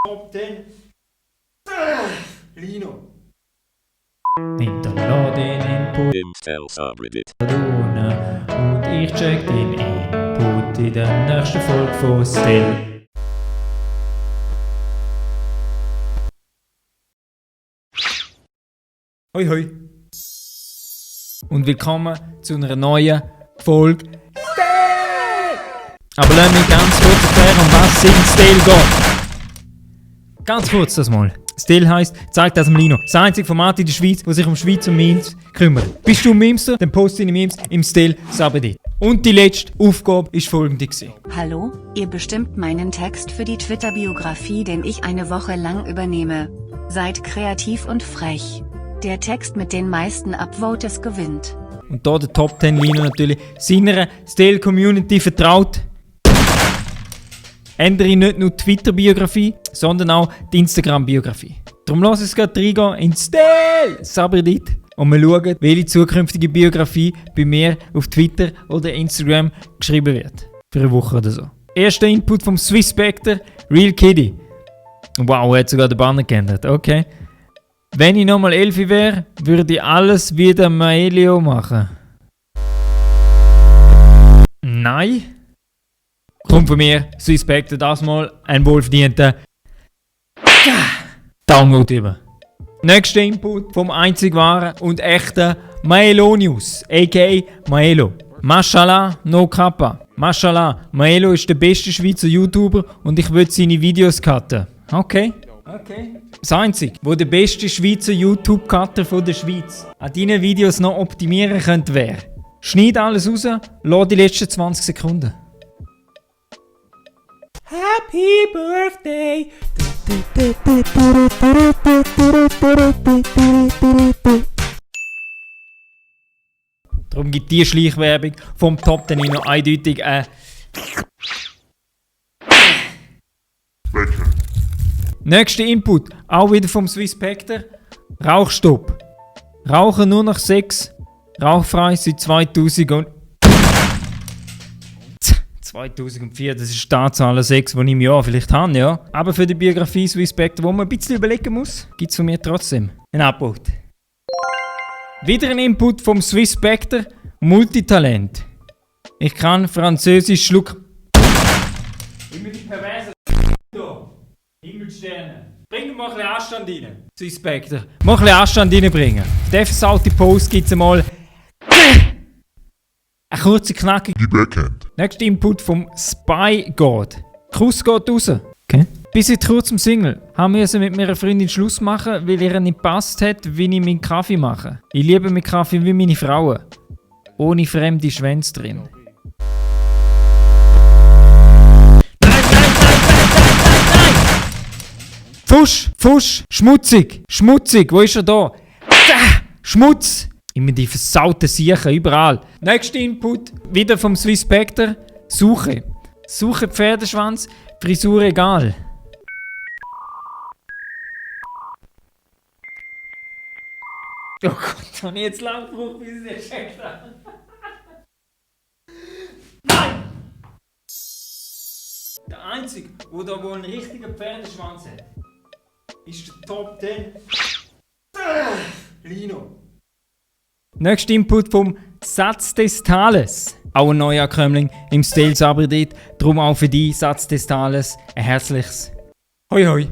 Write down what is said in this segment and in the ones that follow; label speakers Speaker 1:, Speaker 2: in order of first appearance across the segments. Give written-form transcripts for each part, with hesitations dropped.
Speaker 1: Top 10 Lino.
Speaker 2: Hinterlade den Input
Speaker 3: Intel Subreddit.
Speaker 2: und ich check den Input in der nächsten Folge von Still. Hoi hoi. Und willkommen zu einer neuen Folge Still! Aber lass mich ganz kurz erklären, um was es in Still geht. Ganz kurz das mal. Still heisst, zeigt das dem Lino. Das einzige Format in der Schweiz, das sich um Schweizer Memes kümmert. Bist du ein Memester? Dann poste deine Memes im Still Subreddit. Und die letzte Aufgabe war folgende.
Speaker 4: Hallo, ihr bestimmt meinen Text für die Twitter-Biografie, den ich eine Woche lang übernehme. Seid kreativ und frech. Der Text mit den meisten Upvotes gewinnt.
Speaker 2: Und da der Top 10 Lino natürlich seiner Still-Community vertraut. Ändere nicht nur die Twitter-Biografie, sondern auch die Instagram-Biografie. Darum lass es gerade reingehen in Still Subreddit und wir schauen, welche zukünftige Biografie bei mir auf Twitter oder Instagram geschrieben wird. Für eine Woche oder so. Erster Input vom Swiss Spectre, Real Kitty. Wow, er hat sogar den Banner geändert, okay. Wenn ich nochmal 11 wäre, würde ich alles wieder Maelio machen. Nein. Kommt von mir, Swiss Spectre, das mal ein wohlverdienter Download über. Nächster Input vom einzig wahren und echten Maelonius, a.k.a. Maelo. Mashallah, no kappa. Mashallah, Maelo ist der beste Schweizer YouTuber und ich will seine Videos cutten. Okay. Das einzige, wo der beste Schweizer YouTube-Cutter von der Schweiz an deinen Videos noch optimieren könnte, wäre: schneid alles raus, lass die letzten 20 Sekunden. Happy Birthday! Darum gibt die Schleichwerbung vom Top 10 noch eindeutig ein Nächster Input, auch wieder vom Swiss Spectre. Rauchstopp. Rauchen nur nach 6. Rauchfrei seit 2004, das ist die Anzahl 6, die ich im Jahr vielleicht habe, ja. Aber für die Biografie Swiss Spectre, wo man ein bisschen überlegen muss, gibt es von mir trotzdem einen Upload. Wieder ein Input vom Swiss Spectre, Multitalent. Ich kann Französisch schluck. Immer die perverse da. Himmelsterne. Bring mal ein bisschen Anstand rein. Swiss Spectre. Mal ein bisschen Anstand reinbringen. Auf der versaute Post gibt es einmal eine kurze knackige
Speaker 3: Backhand.
Speaker 2: Nächster Input vom Spy God. Kuss geht raus. Okay. Bis seit kurzem Single. Haben wir mit meiner Freundin Schluss machen, weil ihr nicht gepasst hat, wie ich meinen Kaffee mache. Ich liebe meinen Kaffee wie meine Frauen. Ohne fremde Schwänze drin. Nein! Fusch! Schmutzig! Wo ist er da? Schmutz! Immer die versauten Siechen, überall. Nächster Input, wieder vom Swiss Spectre. Suche Pferdeschwanz, Frisur egal. Oh Gott, habe ich jetzt lang gebraucht, bis ich es gecheckt habe. Nein! Der Einzige, der da wohl einen richtigen Pferdeschwanz hat, ist der Top 10 Lino. Nächster Input vom Satz des Tales. Auch ein Neuankömmling im Still Subreddit. Darum auch für die Satz des Tales ein herzliches Hoi hoi.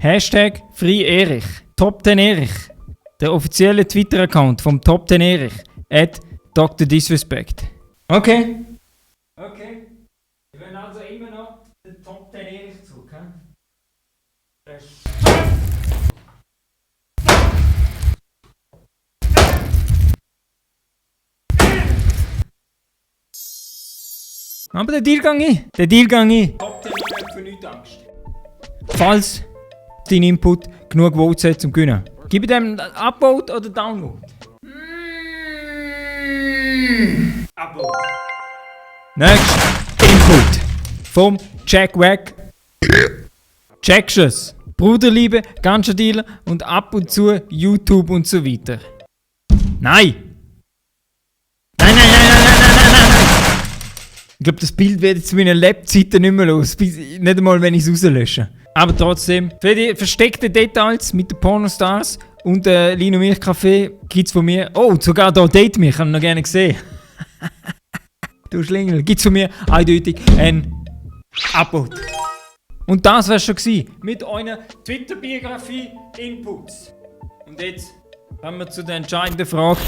Speaker 2: Hashtag Free Erich. Top 10 Erich. Der offizielle Twitter-Account vom Top 10 Erich. @Dr. Disrespect. Okay. Wir werden also immer noch den Top 10 Erich zurück. Aber der Deal gang ich. Top 10 hat für nichts Angst. Falls dein Input genug Votes hat zum Gewinnen, gib dem Upvote oder Download. Upvote. Nächster Input vom Jack Wack. Checkschuss. Bruderliebe, Ganja Dealer und ab und zu YouTube und so weiter. Nein! Ich glaube, das Bild wird jetzt zu meinen Lebzeiten nicht mehr los. Nicht einmal, wenn ich es rauslösche. Aber trotzdem, für die versteckten Details mit den Pornostars und Lino Milch Café gibt es von mir. Oh, sogar da Date mich, habe ich noch gerne gesehen. Du Schlingel, gibt es von mir eindeutig ein Abo. Und das wär's schon gewesen mit euren Twitter-Biografie-Inputs. Und jetzt kommen wir zu der entscheidenden Frage.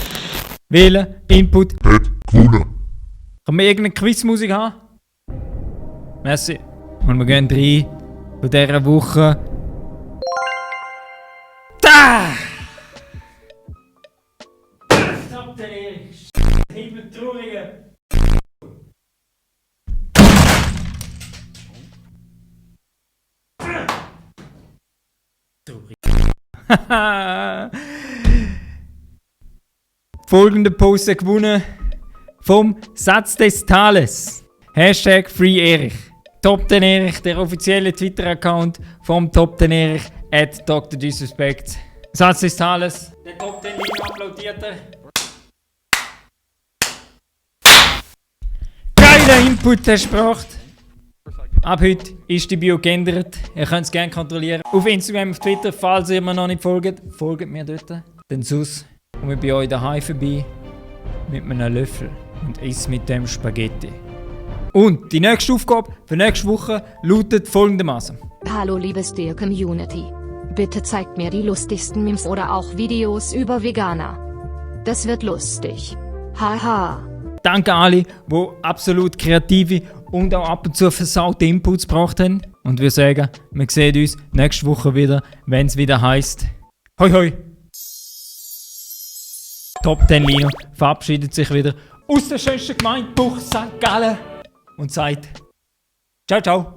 Speaker 2: Wählen, Input.
Speaker 1: Hat gewonnen.
Speaker 2: Kann man irgendeine Quizmusik haben? Merci. Und wir gehen rein von dieser Woche. Da! Stopp den Erich! Himmeltraurige! Folgende Post hat gewonnen vom Satz des Tages. Hashtag FreeErich. Top den Erich, der offizielle Twitter-Account vom Top den Erich at Dr. Disrespect. Satz des Tages. Der Top den Lino applaudiert er. Geiler Input, der gebracht. Ab heute ist die Bio geändert. Ihr könnt es gerne kontrollieren. Auf Instagram, auf Twitter, falls ihr mir noch nicht folgt, folgt mir dort. Denn sonst komme ich bei euch daheim vorbei mit einem Löffel und esse mit dem Spaghetti. Und die nächste Aufgabe für nächste Woche lautet folgendermaßen.
Speaker 3: Hallo liebes Dear Community. Bitte zeigt mir die lustigsten Memes oder auch Videos über Veganer. Das wird lustig. Haha.
Speaker 2: Danke alle, die absolut kreative und auch ab und zu versaute Inputs gebracht haben. Und wir sagen, wir sehen uns nächste Woche wieder, wenn es wieder heisst. Hoi hoi! Top 10 Lino verabschiedet sich wieder aus der schönsten Gemeinde durch St. Gallen und sagt ciao ciao!